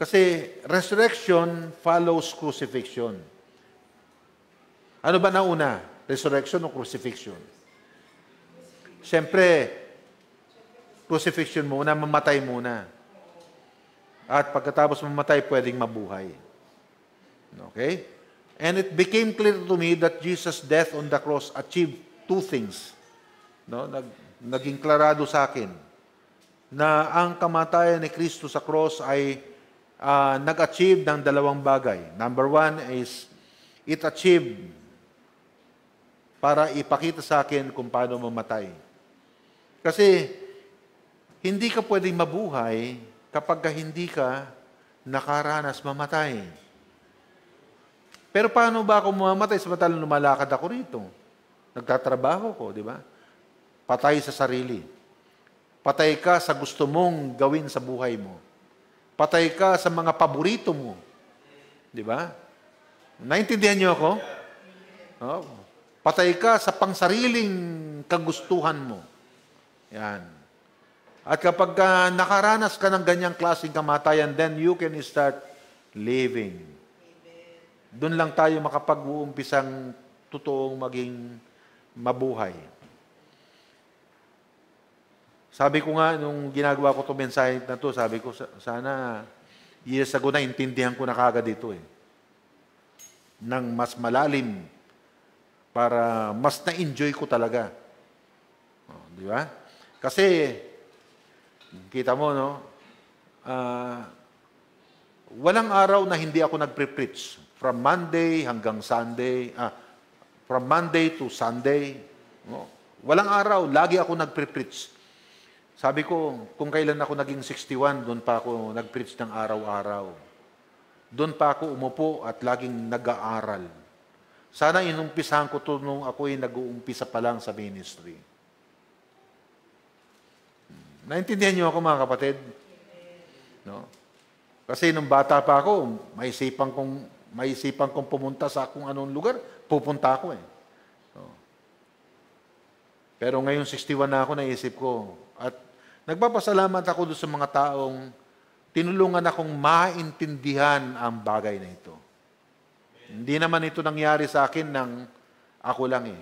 Kasi resurrection follows crucifixion. Ano ba nauna? Resurrection o crucifixion? Siyempre, crucifixion muna, mamatay muna. At pagkatapos mamatay, pwedeng mabuhay. Okay? And it became clear to me that Jesus' death on the cross achieved two things. No? Naging klarado sa akin na ang kamatayan ni Kristo sa cross ay nag-achieve ng dalawang bagay. Number one is, it achieved para ipakita sa akin kung paano mamatay. Kasi, hindi ka pwedeng mabuhay kapag hindi ka nakaranas mamatay. Pero paano ba ako mamamatay samantalang lumalakad ako rito? Nagtatrabaho ko, di ba? Patay sa sarili. Patay ka sa gusto mong gawin sa buhay mo. Patay ka sa mga paborito mo. Di ba? Naintindihan niyo ako? Oh. Patay ka sa pangsariling kagustuhan mo. Yan. At kapag nakaranas ka ng ganyang klaseng kamatayan, then you can start living. Doon lang tayo makapag-uumpisang totoong maging mabuhay. Sabi ko nga, nung ginagawa ko itong mensahe na to, sabi ko, sana years ago na intindihan ko na kagad ito nang mas malalim para mas na-enjoy ko talaga. Di ba? Kasi, kita mo, no? Walang araw na hindi ako nagpre-preach. From Monday hanggang Sunday, from Monday to Sunday. No? Walang araw, lagi ako nagpre-preach. Sabi ko, kung kailan ako naging 61, doon pa ako nag-preach ng araw-araw. Doon pa ako umupo at laging nag-aaral. Sana inumpisahan ko ito nung ako'y nag-uumpisa pa lang sa ministry. Naintindihan niyo ako, mga kapatid? No? Kasi nung bata pa ako, may isipan kong pumunta sa kung anong lugar, pupunta ako . No? Pero ngayon 61 na ako, naisip ko. At nagpapasalamat ako doon sa mga taong tinulungan akong maintindihan ang bagay na ito. Hindi naman ito nangyari sa akin ng ako lang .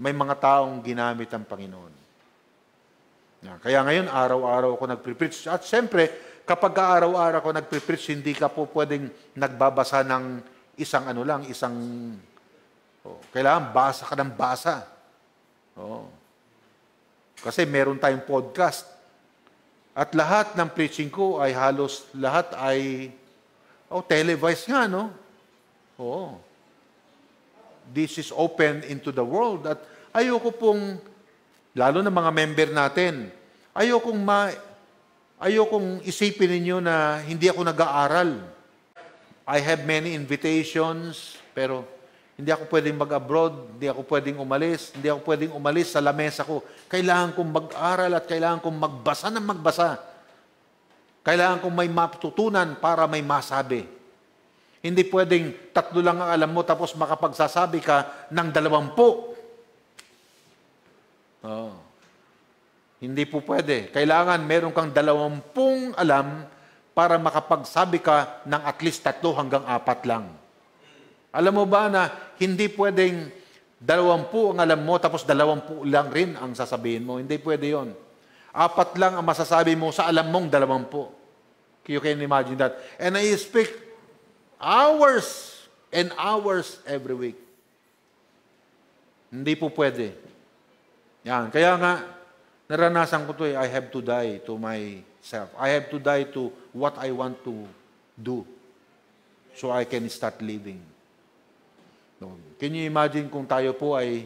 May mga taong ginamit ang Panginoon. Kaya ngayon, araw-araw ako nagpre-preach. At siyempre, kapag araw-araw ako nagpre-preach, hindi ka po pwedeng nagbabasa ng kailangan basa ka ng basa. Kasi meron tayong podcast. At lahat ng preaching ko ay halos lahat ay televised nga, no? This is open into the world. At ayoko pong, lalo na mga member natin, ayokong isipin ninyo na hindi ako nag-aaral. I have many invitations, pero hindi ako pwedeng mag-abroad, hindi ako pwedeng umalis sa lamesa ko. Kailangan kong mag-aral at kailangan kong magbasa ng magbasa. Kailangan kong may matutunan para may masabi. Hindi pwedeng 3 lang ang alam mo tapos makapagsasabi ka ng 20. Hindi po pwede. Kailangan meron kang 20 alam para makapagsabi ka ng at least 3 hanggang 4 lang. Alam mo ba na hindi pwedeng 20 ang alam mo tapos 20 lang rin ang sasabihin mo? Hindi pwede yon. 4 lang ang masasabi mo sa alam mong 20. You can imagine that. And I speak hours and hours every week. Hindi po pwede. Yan. Kaya nga, naranasan ko ito I have to die to myself. I have to die to what I want to do so I can start living. Can you imagine kung tayo po ay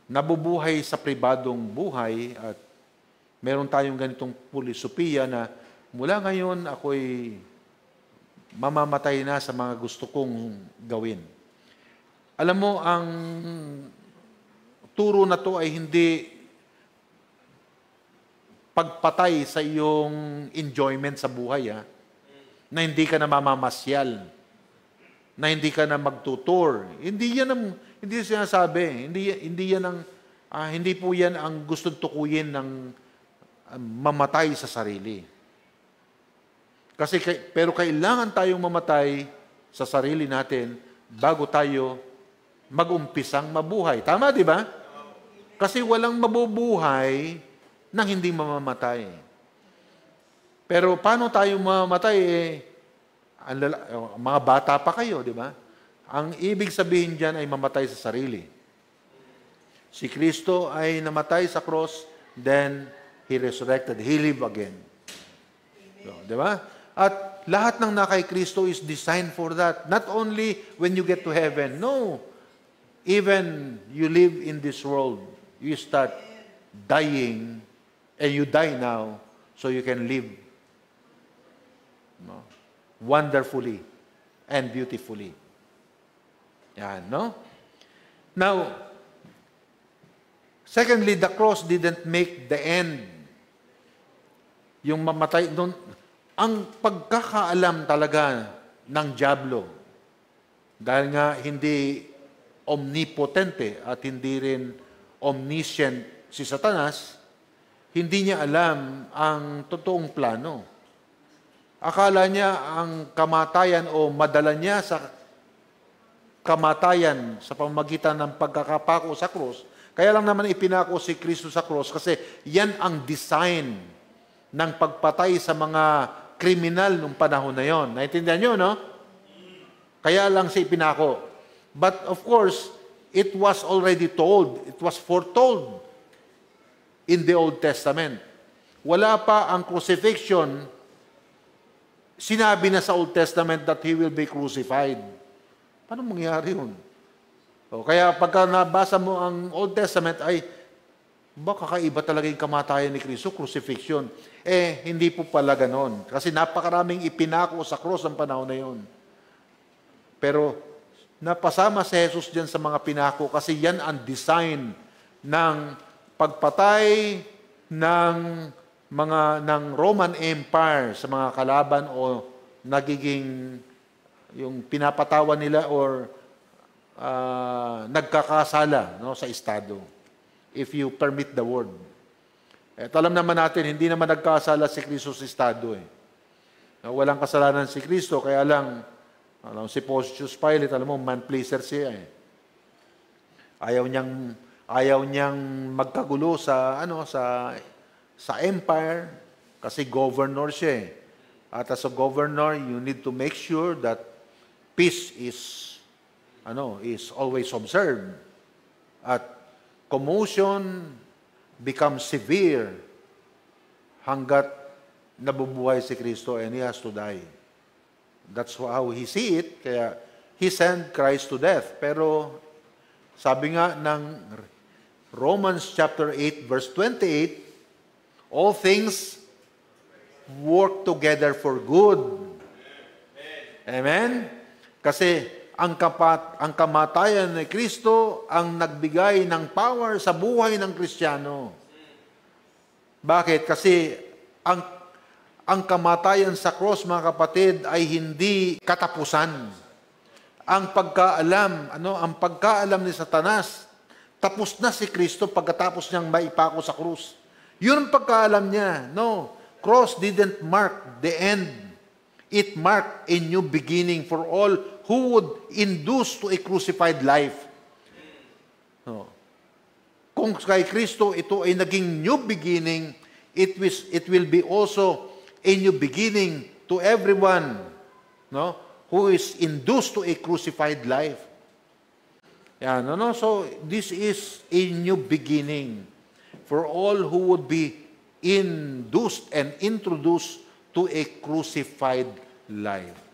nabubuhay sa pribadong buhay at meron tayong ganitong pulisopiya na mula ngayon ako'y mamamatay na sa mga gusto kong gawin. Alam mo, ang turo na to ay hindi pagpatay sa iyong enjoyment sa buhay, na hindi ka na mamamasyal, na hindi ka na magtutour. Hindi sinasabi. Hindi po yan ang gustong tukuyin ng mamatay sa sarili. Pero kailangan tayong mamatay sa sarili natin bago tayo mag-umpisang mabuhay. Tama, di ba? Kasi walang mabubuhay nang hindi mamamatay. Pero paano tayo mamamatay? Mga bata pa kayo, di ba? Ang ibig sabihin dyan ay mamatay sa sarili. Si Kristo ay namatay sa cross, then He resurrected. He lived again. So, di ba? At lahat ng na kay Kristo is designed for that. Not only when you get to heaven. No. Even you live in this world, you start dying, and you die now, so you can live wonderfully and beautifully. Yan, no? Now, secondly, the cross didn't make the end. Yung mamatay, ang pagkakaalam talaga ng dyablo, dahil nga hindi omnipotente at hindi rin omniscient si Satanas, hindi niya alam ang totoong plano. Akala niya ang kamatayan o madala niya sa kamatayan sa pamamagitan ng pagkakapako sa krus. Kaya lang naman ipinako si Kristo sa krus kasi yan ang design ng pagpatay sa mga kriminal nung panahon na yon. Naintindihan nyo, no? Kaya lang siya ipinako. But of course, it was already told, it was foretold in the Old Testament. Wala pa ang crucifixion, sinabi na sa Old Testament that He will be crucified. Paano mangyari yun? Kaya pagka nabasa mo ang Old Testament, ay, kakaiba talaga yung kamatayan ni Kristo, crucifixion. Hindi po pala ganon. Kasi napakaraming ipinako sa cross ang panahon na yun. Pero, napasama si Jesus dyan sa mga pinako kasi yan ang design ng pagpatay ng Roman Empire sa mga kalaban o nagiging yung pinapatawan nila or nagkakasala sa estado. If you permit the word. Alam naman natin, hindi naman nagkasala si Kristo sa estado. Walang kasalanan si Kristo, kaya lang si Pontius Pilate, alam mo, man-pleaser siya Ayaw niyang magkagulo sa empire kasi governor siya. At as a governor, you need to make sure that peace is always observed. At commotion becomes severe hanggat nabubuhay si Kristo and He has to die. That's how He see it. Kaya He sent Christ to death. Pero sabi nga ng Romans chapter 8 verse 28, all things work together for good. Amen? Kasi ang kamatayan ni Kristo ang nagbigay ng power sa buhay ng Kristiyano. Bakit? Kasi ang kamatayan sa cross, mga kapatid, ay hindi katapusan. Ang pagkaalam ni Satanas, tapos na si Kristo pagkatapos niyang maipako sa krus. Yun ang pagkaalam niya. No, cross didn't mark the end. It marked a new beginning for all who would induce to a crucified life. No. Kung kay Kristo ito ay naging new beginning, it will be also a new beginning to everyone, who is induced to a crucified life. So this is a new beginning for all who would be induced and introduced to a crucified life.